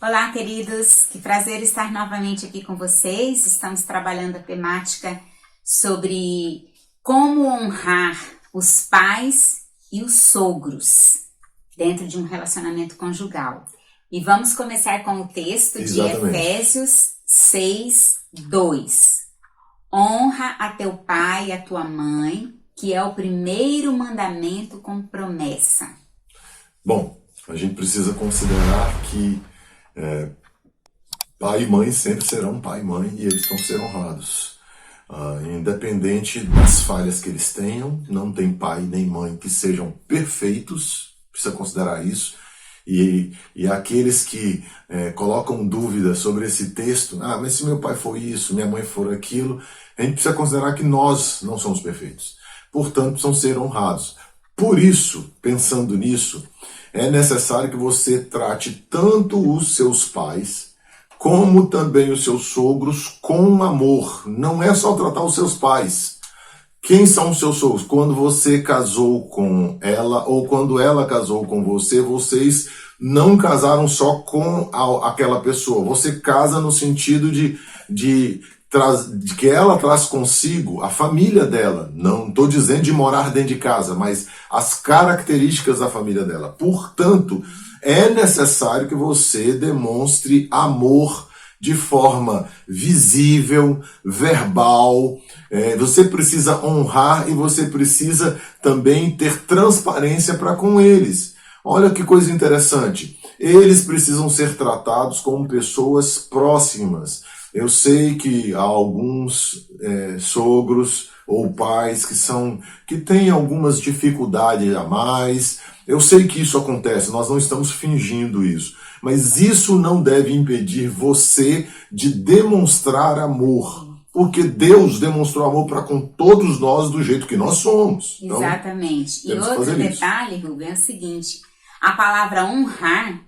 Olá, queridos, que prazer estar novamente aqui com vocês. Estamos trabalhando a temática sobre como honrar os pais e os sogros dentro de um relacionamento conjugal. E vamos começar com o texto de Efésios 6:2. Honra a teu pai e a tua mãe, que é o primeiro mandamento com promessa. Bom, a gente precisa considerar que pai e mãe sempre serão pai e mãe e eles vão ser honrados. Independente das falhas que eles tenham, não tem pai nem mãe que sejam perfeitos, precisa considerar isso. E aqueles que colocam dúvida sobre esse texto, mas se meu pai foi isso, minha mãe for aquilo, a gente precisa considerar que nós não somos perfeitos. Portanto, precisam ser honrados. Por isso, pensando nisso, é necessário que você trate tanto os seus pais, como também os seus sogros com amor. Não é só tratar os seus pais. Quem são os seus sogros? Quando você casou com ela ou quando ela casou com você, vocês não casaram só com aquela pessoa. Você casa no sentido de que ela traz consigo a família dela. Não estou dizendo de morar dentro de casa, mas as características da família dela. Portanto, é necessário que você demonstre amor de forma visível, verbal. Você precisa honrar e você precisa também ter transparência para com eles. Olha que coisa interessante. Eles precisam ser tratados como pessoas próximas. Eu sei que há alguns sogros ou pais que têm algumas dificuldades a mais. Eu sei que isso acontece, nós não estamos fingindo isso. Mas isso não deve impedir você de demonstrar amor. Porque Deus demonstrou amor para com todos nós do jeito que nós somos. Exatamente. Então, e outro detalhe, Rubem, é o seguinte. A palavra honrar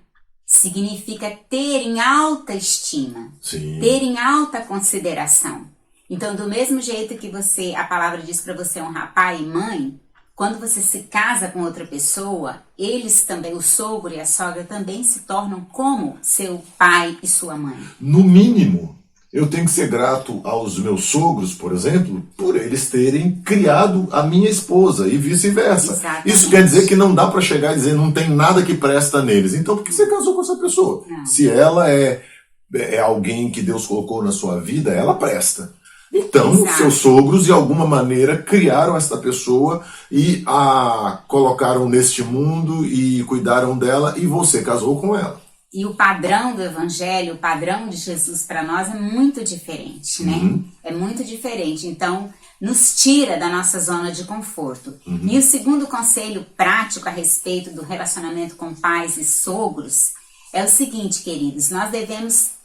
significa ter em alta estima. Sim. Ter em alta consideração. Então, do mesmo jeito que a palavra diz para você honrar pai e mãe, quando você se casa com outra pessoa, eles também, o sogro e a sogra, também se tornam como seu pai e sua mãe. No mínimo, eu tenho que ser grato aos meus sogros, por exemplo, por eles terem criado a minha esposa e vice-versa. Exatamente. Isso quer dizer que não dá para chegar e dizer não tem nada que presta neles. Então, por que você casou com essa pessoa? Não. Se ela é alguém que Deus colocou na sua vida, ela presta. Então, Exato. Seus sogros, de alguma maneira, criaram esta pessoa e a colocaram neste mundo e cuidaram dela e você casou com ela. E o padrão do Evangelho, o padrão de Jesus para nós é muito diferente, né? Uhum. É muito diferente. Então, nos tira da nossa zona de conforto. Uhum. E o segundo conselho prático a respeito do relacionamento com pais e sogros é o seguinte, queridos. Nós devemos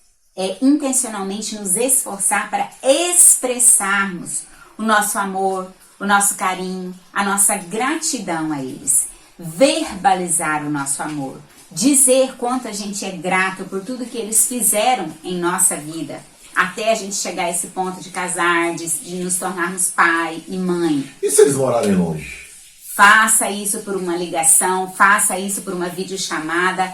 intencionalmente nos esforçar para expressarmos o nosso amor, o nosso carinho, a nossa gratidão a eles. Verbalizar o nosso amor. Dizer quanto a gente é grato por tudo que eles fizeram em nossa vida, até a gente chegar a esse ponto de casar, de nos tornarmos pai e mãe. E se eles morarem longe? Faça isso por uma ligação, faça isso por uma videochamada.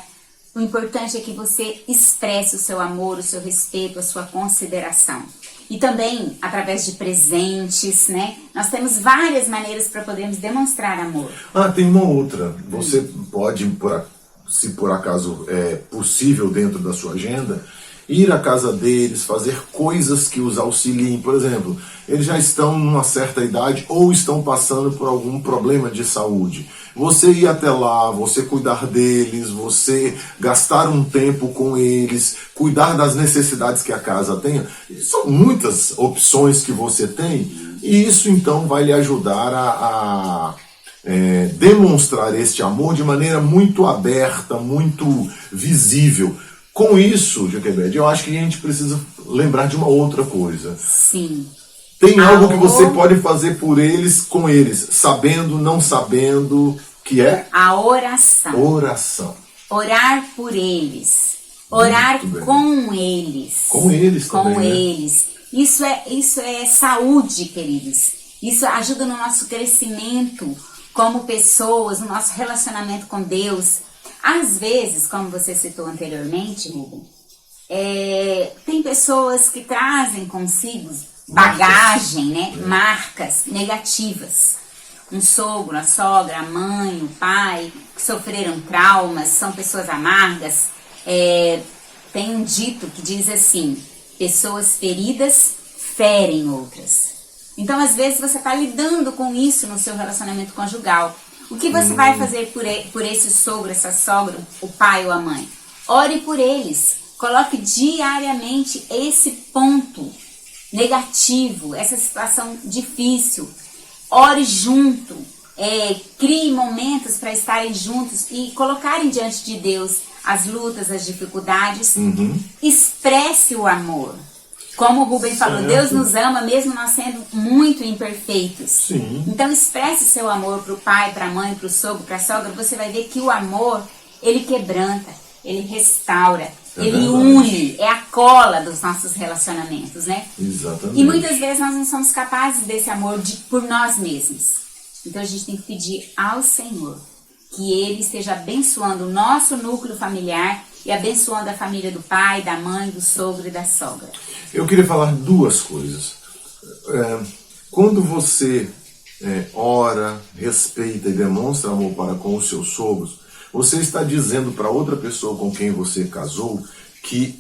O importante é que você expresse o seu amor, o seu respeito, a sua consideração. E também através de presentes, né? Nós temos várias maneiras para podermos demonstrar amor. Tem uma outra. Você pode, se por acaso é possível dentro da sua agenda, ir à casa deles, fazer coisas que os auxiliem. Por exemplo, eles já estão numa certa idade ou estão passando por algum problema de saúde. Você ir até lá, você cuidar deles, você gastar um tempo com eles, cuidar das necessidades que a casa tem. São muitas opções que você tem e isso então vai lhe ajudar a demonstrar este amor de maneira muito aberta, muito visível. Com isso, Joquebed, eu acho que a gente precisa lembrar de uma outra coisa. Sim. Tem algo que você pode fazer por eles, com eles, sabendo, não sabendo, que é? A oração. Oração. Orar por eles. Orar com eles. Com eles também, Com né? eles. Isso é saúde, queridos. Isso ajuda no nosso crescimento como pessoas, no nosso relacionamento com Deus. Às vezes, como você citou anteriormente, Rubem, tem pessoas que trazem consigo bagagem, né? Marcas negativas. Um sogro, a sogra, a mãe, o pai, que sofreram traumas, são pessoas amargas. Tem um dito que diz assim: pessoas feridas ferem outras. Então, às vezes, você está lidando com isso no seu relacionamento conjugal. O que você vai fazer por esse sogro, essa sogra, o pai ou a mãe? Ore por eles. Coloque diariamente esse ponto negativo, essa situação difícil. Ore junto. Crie momentos para estarem juntos e colocarem diante de Deus as lutas, as dificuldades. Expresse o amor. Como o Rubem falou, Deus nos ama mesmo nós sendo muito imperfeitos. Sim. Então expresse seu amor para o pai, para a mãe, para o sogro, para a sogra. Você vai ver que o amor, ele quebranta, ele restaura, ele une, é a cola dos nossos relacionamentos, né? Exatamente. E muitas vezes nós não somos capazes desse amor por nós mesmos. Então a gente tem que pedir ao Senhor que Ele esteja abençoando o nosso núcleo familiar e abençoando a família do pai, da mãe, do sogro e da sogra. Eu queria falar duas coisas. Quando você ora, respeita e demonstra amor para com os seus sogros, você está dizendo para outra pessoa com quem você casou que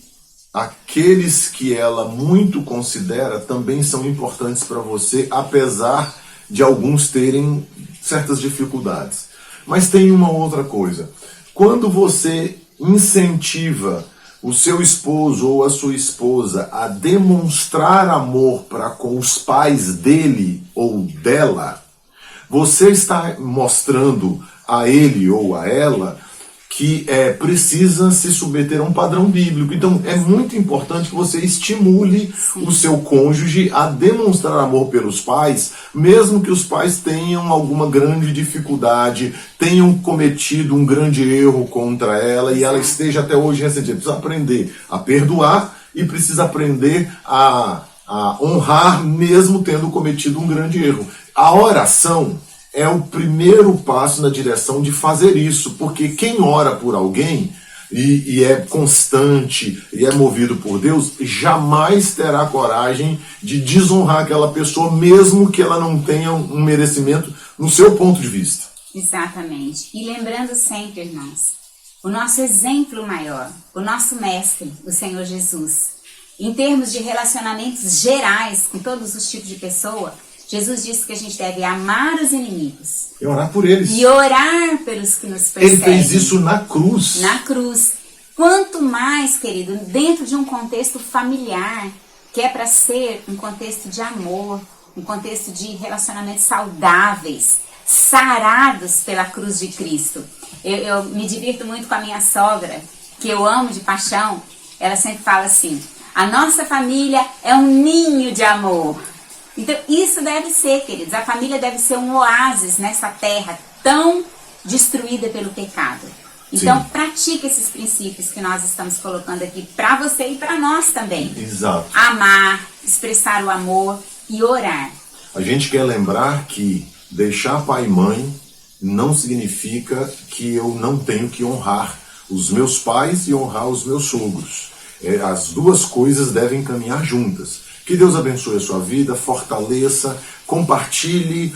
aqueles que ela muito considera também são importantes para você, apesar de alguns terem certas dificuldades. Mas tem uma outra coisa. Quando você incentiva o seu esposo ou a sua esposa a demonstrar amor para com os pais dele ou dela, você está mostrando a ele ou a ela que precisa se submeter a um padrão bíblico. Então é muito importante que você estimule o seu cônjuge a demonstrar amor pelos pais, mesmo que os pais tenham alguma grande dificuldade, tenham cometido um grande erro contra ela e ela esteja até hoje ressentida. Precisa aprender a perdoar e precisa aprender a honrar mesmo tendo cometido um grande erro. A oração é o primeiro passo na direção de fazer isso, porque quem ora por alguém e é constante e é movido por Deus, jamais terá coragem de desonrar aquela pessoa, mesmo que ela não tenha um merecimento no seu ponto de vista. Exatamente. E lembrando sempre, irmãos, o nosso exemplo maior, o nosso mestre, o Senhor Jesus, em termos de relacionamentos gerais com todos os tipos de pessoa, Jesus disse que a gente deve amar os inimigos. E orar por eles. E orar pelos que nos perseguem. Ele fez isso na cruz. Na cruz. Quanto mais, querido, dentro de um contexto familiar, que é para ser um contexto de amor, um contexto de relacionamentos saudáveis, sarados pela cruz de Cristo. Eu me divirto muito com a minha sogra, que eu amo de paixão. Ela sempre fala assim: a nossa família é um ninho de amor. Então, isso deve ser, queridos, a família deve ser um oásis nessa terra tão destruída pelo pecado. Então, pratique esses princípios que nós estamos colocando aqui para você e para nós também. Exato. Amar, expressar o amor e orar. A gente quer lembrar que deixar pai e mãe não significa que eu não tenho que honrar os meus pais e honrar os meus sogros. As duas coisas devem caminhar juntas. Que Deus abençoe a sua vida, fortaleça, compartilhe,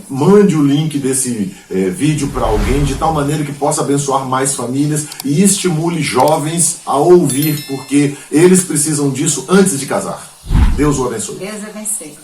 mande o link desse vídeo para alguém, de tal maneira que possa abençoar mais famílias e estimule jovens a ouvir, porque eles precisam disso antes de casar. Deus o abençoe. Deus abençoe.